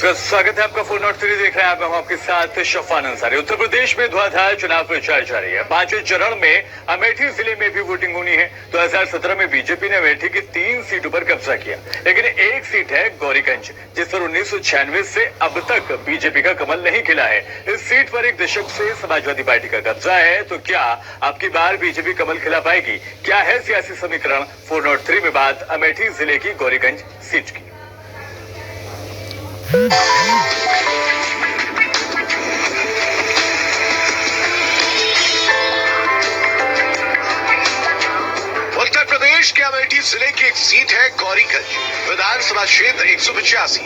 नमस्कार, स्वागत है आपका 403 देख रहे हैं आप, हम आपके साथ शफान अंसारी। उत्तर प्रदेश में धुआंधार चुनाव प्रचार जारी है। 5वें चरण में अमेठी जिले में भी वोटिंग होनी है। 2017 में बीजेपी ने अमेठी की 3 सीटों पर कब्जा किया, लेकिन एक सीट है गौरीगंज, जिस पर 1996 से अब तक बीजेपी का कमल नहीं खिला है। इस सीट पर एक दशक से समाजवादी पार्टी का कब्जा है, तो क्या अब की बार बीजेपी कमल खिला पाएगी? क्या है सियासी समीकरण? 403 में बात अमेठी जिले की गौरीगंज सीट की। उत्तर प्रदेश के अमेठी जिले की एक सीट है गौरीगंज, विधानसभा क्षेत्र 185।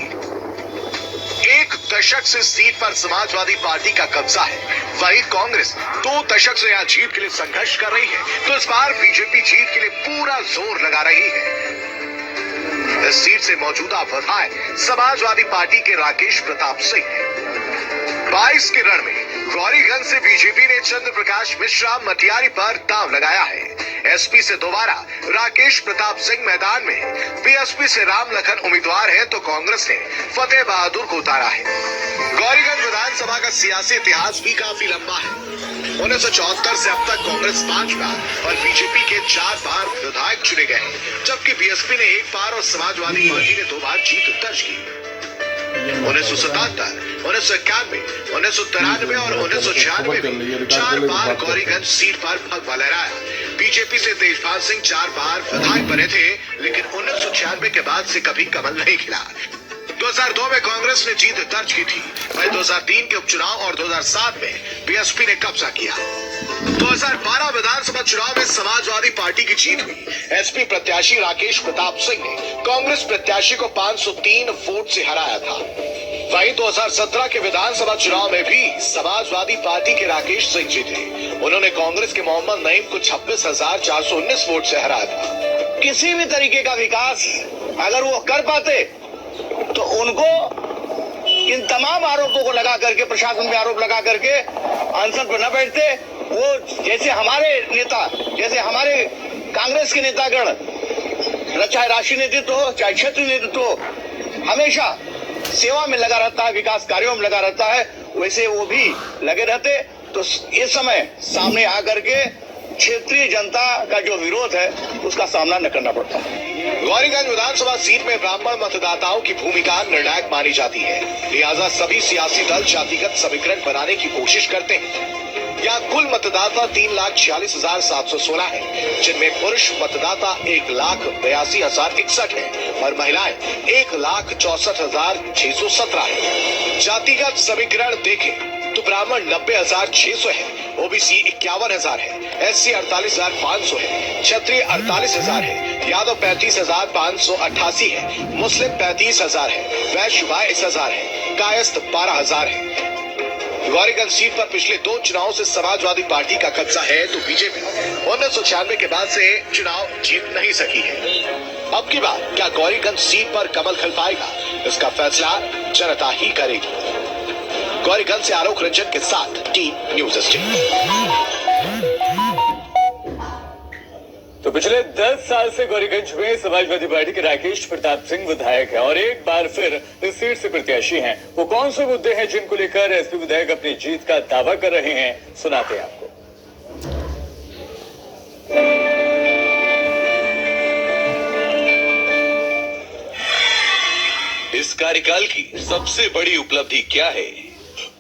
एक दशक से सीट पर समाजवादी पार्टी का कब्जा है। वही कांग्रेस 2 दशक से यहाँ जीत के लिए संघर्ष कर रही है, तो इस बार बीजेपी जीत के लिए पूरा जोर लगा रही है। इस सीट से मौजूदा विधायक समाजवादी पार्टी के राकेश प्रताप सिंह हैं। 22 के रण में गौरीगंज से बीजेपी ने चंद्र प्रकाश मिश्रा मटियारी पर दांव लगाया है। एसपी से दोबारा राकेश प्रताप सिंह मैदान में, बीएसपी से राम लखन उम्मीदवार हैं, तो कांग्रेस ने फतेह बहादुर को उतारा है। गौरीगंज विधानसभा का सियासी इतिहास भी काफी लंबा है। 1974 से अब तक कांग्रेस 5 बार और बीजेपी के 4 बार विधायक चुने गए हैं, जबकि बीएसपी ने 1 बार और समाजवादी पार्टी ने 2 बार जीत दर्ज की। 1977, 1991, 1993 और 1996 में 4 बार गौरीगंज सीट पर भगवा लहराया। बीजेपी से तेजपाल सिंह 4 बार विधायक बने थे, लेकिन 1996 के बाद से कभी कमल नहीं खिला। 2002 में कांग्रेस ने जीत दर्ज की थी, वहीं 2003 के उपचुनाव और 2007 में बीएसपी ने कब्जा किया। 2012 विधानसभा चुनाव में समाजवादी पार्टी की जीत हुई। एसपी प्रत्याशी राकेश प्रताप सिंह ने कांग्रेस प्रत्याशी को 503 वोट से हराया था। वहीं 2017 के विधानसभा चुनाव में भी समाजवादी पार्टी के राकेश सिंह जीते। उन्होंने कांग्रेस के मोहम्मद नईम को 26,419 वोट से हराया था। किसी भी तरीके का विकास अगर वो कर पाते तो उनको इन तमाम आरोपों को लगा करके, प्रशासन पे आरोप लगा करके अनशन पर न बैठते। वो जैसे हमारे नेता, जैसे हमारे कांग्रेस के नेतागण, चाहे राष्ट्रीय नेतृत्व हो चाहे क्षेत्रीय नेतृत्व हो, हमेशा सेवा में लगा रहता है, विकास कार्यों में लगा रहता है, वैसे वो भी लगे रहते तो इस समय सामने आकर के क्षेत्रीय जनता का जो विरोध है उसका सामना न करना पड़ता है। गौरीगंज विधानसभा सीट में ब्राह्मण मतदाताओं की भूमिका निर्णायक मानी जाती है, लिहाजा सभी सियासी दल जातिगत समीकरण बनाने की कोशिश करते हैं। यहाँ कुल मतदाता 3,46,716 है, जिनमें पुरुष मतदाता 1,82,061 है और महिलाएं 1,64,617 है। जातिगत समीकरण देखें तो ब्राह्मण 90,600 है, ओबीसी 51,000 है, एससी 48,500 है, क्षत्रिय 48,000 है, यादव 35,588 है, मुस्लिम 35,000 है, वैश्य 22,000 है, कायस्थ 12,000 है। गौरीगंज सीट पर पिछले 2 चुनाव से समाजवादी पार्टी का कब्जा है, तो बीजेपी 1996 के बाद से चुनाव जीत नहीं सकी है। अब की बार क्या गौरीगंज सीट पर कमल खिल पाएगा, इसका फैसला जनता ही करेगी। गौरीगंज से आलोक रंजन के साथ टीम न्यूज स्टेशन। तो पिछले 10 साल से गौरीगंज में समाजवादी पार्टी के राकेश प्रताप सिंह विधायक हैं और एक बार फिर इस सीट से प्रत्याशी हैं। वो कौन से मुद्दे हैं जिनको लेकर एसपी विधायक अपनी जीत का दावा कर रहे हैं, सुनाते हैं आपको। इस कार्यकाल की सबसे बड़ी उपलब्धि क्या है?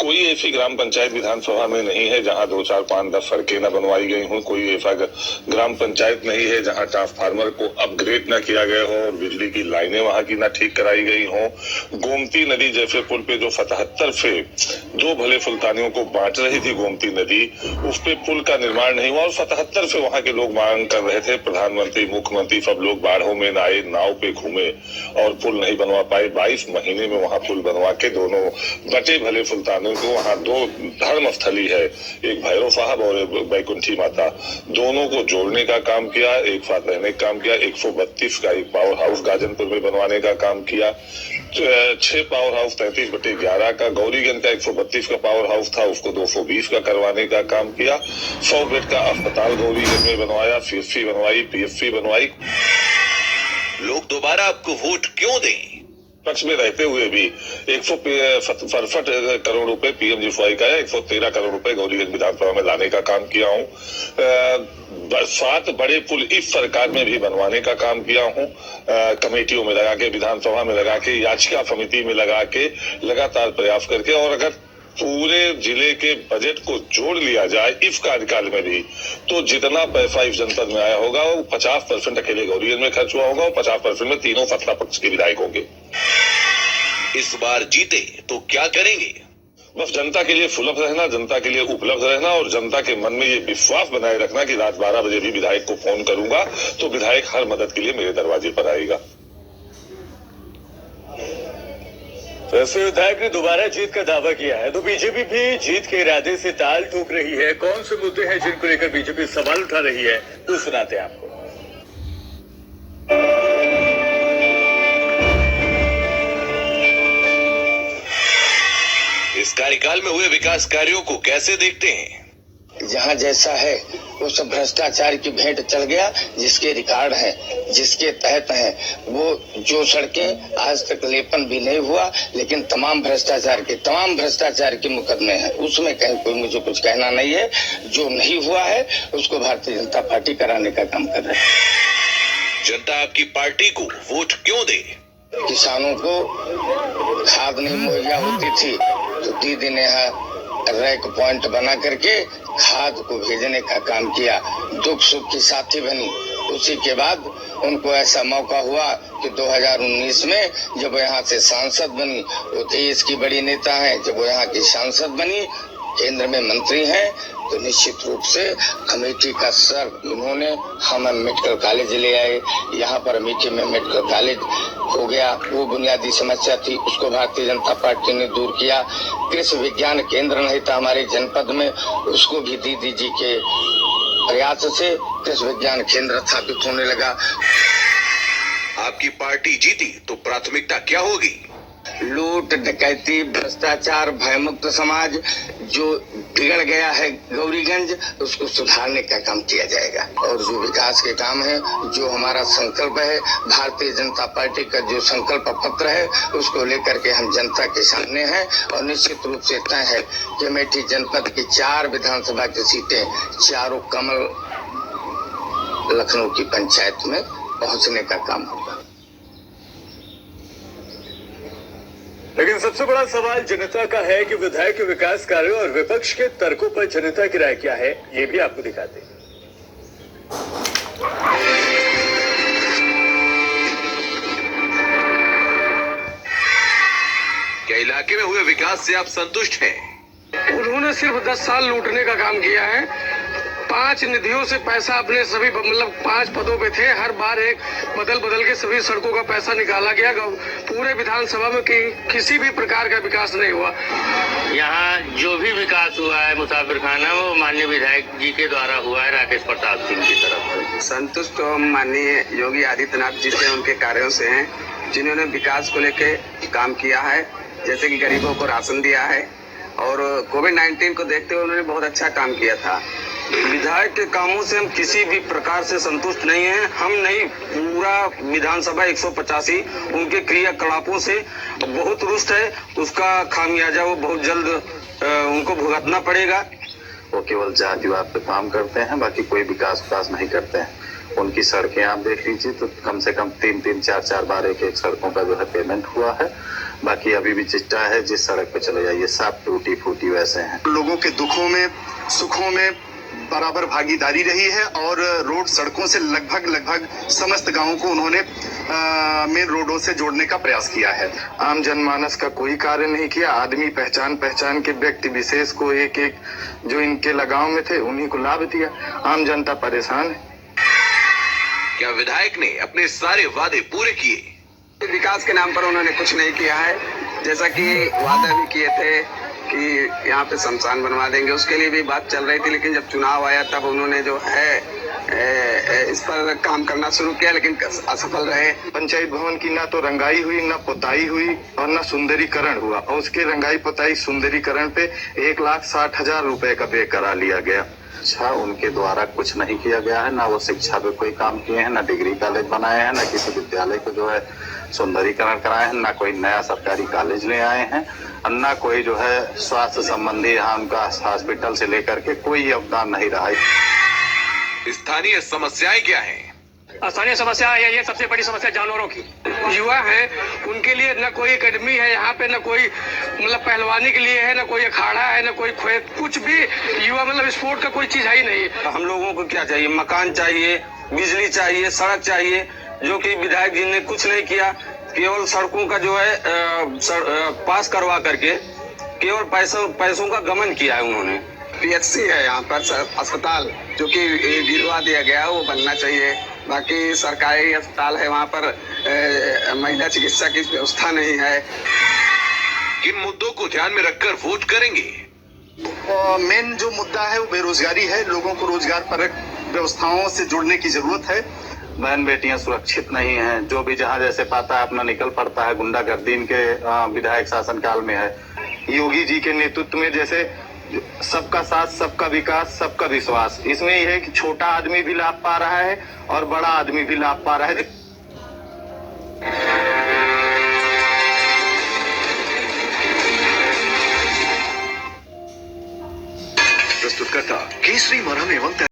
कोई ऐसी ग्राम पंचायत विधानसभा में नहीं है जहां 2, 4, 5, 10 सड़कें न बनवाई गई हों। कोई ऐसा ग्राम पंचायत नहीं है जहां ट्रांसफार्मर को अपग्रेड न किया गया हो और बिजली की लाइनें वहां की न ठीक कराई गई हों। गोमती नदी जैसे पुल पे जो 77 से 2 भले फुल्तानियों को बांट रही थी गोमती नदी, उस पे पुल का निर्माण नहीं हुआ और 77 से वहां के लोग मांग कर रहे थे। प्रधानमंत्री, मुख्यमंत्री सब लोग बाढ़ों में आए, नाव पे घूमे और पुल नहीं बनवा पाए। 22 महीने में वहां पुल बनवा के दोनों बटे भले फुल्तानियों को, वहाँ 2 धर्म स्थली है, एक भैरव साहब और एक बैकुंठी माता, दोनों को जोड़ने का काम किया, एक साथ रहने का काम किया। 132 का एक पावर हाउस गाजनपुर में बनवाने का काम किया। 6 पावर हाउस 33/11 का, गौरीगंज का 132 का पावर हाउस था, उसको 220 का करवाने का काम किया। 100 बेड का अस्पताल गौरीगंज में बनवाया, सीएससी बनवाई, पीएससी बनवाई। लोग दोबारा आपको वोट क्यों दें? पक्ष में रहते हुए भी 165 करोड़ रुपए पीएमजीएफवाई का है, 113 करोड़ रुपए गौरीगंज विधानसभा में लाने का काम किया हूँ। 7 बड़े पुल इस सरकार में भी बनवाने का काम किया हूँ। कमेटियों में लगा के, विधानसभा में लगा के, याचिका समिति में लगा के, लगातार प्रयास करके, और अगर पूरे जिले के बजट को जोड़ लिया जाए इस कार्यकाल में भी, तो जितना पैसा इस जनपद में आया होगा वो 50% अकेले गौरीगंज में खर्च हुआ होगा और 50% में तीनों सत्ता पक्ष के विधायक होंगे। इस बार जीते तो क्या करेंगे? बस जनता के लिए सुलभ रहना, जनता के लिए उपलब्ध रहना और जनता के मन में ये विश्वास बनाए रखना कि रात 12 बजे भी विधायक को फोन करूंगा तो विधायक हर मदद के लिए मेरे दरवाजे पर आएगा। वैसे विधायक ने दोबारा जीत का दावा किया है तो बीजेपी भी जीत के इरादे से ताल ठोक रही है। कौन से मुद्दे हैं जिनको लेकर बीजेपी सवाल उठा रही है, वो सुनाते हैं आपको। इस कार्यकाल में हुए विकास कार्यों को कैसे देखते हैं? जहाँ जैसा है वो सब भ्रष्टाचार की भेंट चल गया। जिसके रिकॉर्ड है, जिसके तहत है, वो जो सड़कें आज तक लेपन भी नहीं हुआ, लेकिन तमाम भ्रष्टाचार के मुकदमे हैं, उसमें कहीं कोई मुझे कुछ कहना नहीं है। जो नहीं हुआ है उसको भारतीय जनता पार्टी कराने का काम कर रही है। जनता आपकी पार्टी को वोट क्यों दे? किसानों को खाद नहीं मुहैया होती थी तो दीदी ने रैक पॉइंट बना करके खाद को भेजने का काम किया। दुख सुख की साथी बनी। उसी के बाद उनको ऐसा मौका हुआ कि 2019 में जब वो यहाँ से सांसद बनी, वो देश की बड़ी नेता हैं, जब वो यहाँ की सांसद बनी, केंद्र में मंत्री हैं, तो निश्चित रूप से अमेठी का सर उन्होंने हम मेडिकल कॉलेज ले आए। यहाँ पर अमेठी में मेडिकल कॉलेज हो गया, वो बुनियादी समस्या थी, उसको भारतीय जनता पार्टी ने दूर किया। कृषि विज्ञान केंद्र नहीं था हमारे जनपद में, उसको भी दीदी जी के प्रयास से कृषि विज्ञान केंद्र स्थापित होने लगा। आपकी पार्टी जीती तो प्राथमिकता क्या होगी? लूट डकैती भ्रष्टाचार भयमुक्त समाज जो बिगड़ गया है गौरीगंज, उसको सुधारने का काम किया जाएगा। और जो विकास के काम है, जो हमारा संकल्प है, भारतीय जनता पार्टी का जो संकल्प पत्र है, उसको लेकर के हम जनता के सामने हैं। और निश्चित रूप से तय है कि अमेठी जनपद की 4 विधानसभा की सीटें, चारों कमल लखनऊ की पंचायत में पहुंचने का काम होगा। लेकिन सबसे बड़ा सवाल जनता का है कि विधायक के विकास कार्यों और विपक्ष के तर्कों पर जनता की राय क्या है, ये भी आपको दिखाते हैं। क्या इलाके में हुए विकास से आप संतुष्ट हैं? उन्होंने सिर्फ 10 साल लूटने का काम किया है। 5 निधियों से पैसा अपने सभी 5 पदों पे थे, हर बार एक बदल के सभी सड़कों का पैसा निकाला गया। पूरे विधानसभा में किसी भी प्रकार का विकास नहीं हुआ। यहाँ जो भी विकास हुआ है मुसाफिर खाना, वो माननीय विधायक जी के द्वारा हुआ है, राकेश प्रताप सिंह की तरफ। संतुष्ट तो हम माननीय योगी आदित्यनाथ जी से, उनके कार्यों से हैं, जिन्होंने विकास को लेके काम किया है, जैसे कि गरीबों को राशन दिया है और कोविड-19 को देखते हुए उन्होंने बहुत अच्छा काम किया था। विधायक के कामों से हम किसी भी प्रकार से संतुष्ट नहीं हैं। हम नहीं, पूरा विधानसभा 185 उनके क्रियाकलापों से बहुत रुष्ट है। उसका खामियाजा वो बहुत जल्द उनको भुगतना पड़ेगा। वो केवल जातिवाद पे काम करते हैं, बाकी कोई विकास नहीं करते हैं। उनकी सड़कें आप देख लीजिए तो कम से कम 3-3, 4-4 बार एक सड़कों का जो है पेमेंट हुआ है। बाकी अभी भी चिट्टा है, जिस सड़क पे चले जाइए सब टूटी फूटी वैसे हैं। लोगों के दुखों में सुखों में बराबर भागीदारी रही है और रोड सड़कों से लगभग समस्त गांवों को उन्होंने मेन रोडों से जोड़ने का प्रयास किया है। आम जनमानस का कोई कार्य नहीं किया। आदमी पहचान के व्यक्ति विशेष को एक जो इनके लगाव में थे उन्हीं को लाभ दिया। आम जनता परेशान है। क्या विधायक ने अपने सारे वादे पूरे किए? विकास के नाम पर उन्होंने कुछ नहीं किया है। जैसा कि वादा भी किए थे कि यहाँ पे शमशान बनवा देंगे, उसके लिए भी बात चल रही थी, लेकिन जब चुनाव आया तब उन्होंने जो है इस पर काम करना शुरू किया, लेकिन असफल रहे। पंचायत भवन की ना तो रंगाई हुई, ना पुताई हुई और ना सुंदरीकरण हुआ, और उसके रंगाई पुताई सुंदरीकरण पे 1,60,000 रुपए का व्यय करा लिया गया। अच्छा, उनके द्वारा कुछ नहीं किया गया है, ना वो शिक्षा पे कोई काम किए हैं, ना डिग्री कॉलेज बनाए हैं, ना किसी विद्यालय को जो है सुंदरीकरण कराए हैं, ना कोई नया सरकारी कॉलेज ले आए हैं, और ना कोई जो है स्वास्थ्य संबंधी यहाँ उनका हॉस्पिटल से लेकर के कोई योगदान नहीं रहा है। स्थानीय समस्याएं क्या हैं? स्थानीय समस्या है ये सबसे बड़ी समस्या जानवरों की। युवा हैं उनके लिए न कोई एकेडमी है यहाँ पे, न कोई मतलब पहलवानी के लिए है, न कोई अखाड़ा है, न कोई कुछ भी युवा मतलब स्पोर्ट का कोई चीज है ही नहीं। हम लोगों को क्या चाहिए? मकान चाहिए, बिजली चाहिए, सड़क चाहिए, जो कि विधायक जी ने कुछ नहीं किया। केवल सड़कों का जो है पास करवा करके केवल पैसों का गमन किया है उन्होंने। पीएचसी है यहाँ पर अस्पताल जो कि गिरवा दिया गया है, वो बनना चाहिए। बाकी सरकारी अस्पताल है, वहाँ पर महिला चिकित्सा की व्यवस्था नहीं है। किन मुद्दों को ध्यान में रखकर वोट करेंगे? मेन जो मुद्दा है वो बेरोजगारी है। लोगों को रोजगार परक व्यवस्थाओं से जोड़ने की जरूरत है। बहन बेटियां सुरक्षित नहीं हैं, जो भी जहां जैसे पाता है अपना निकल पड़ता है। गुंडागर्दी इनके विधायक शासन काल में है। योगी जी के नेतृत्व में जैसे सबका साथ, सबका विकास, सबका विश्वास, इसमें यह है कि छोटा आदमी भी लाभ पा रहा है और बड़ा आदमी भी लाभ पा रहा है। प्रस्तुतकर्ता केसरी मरहम एवं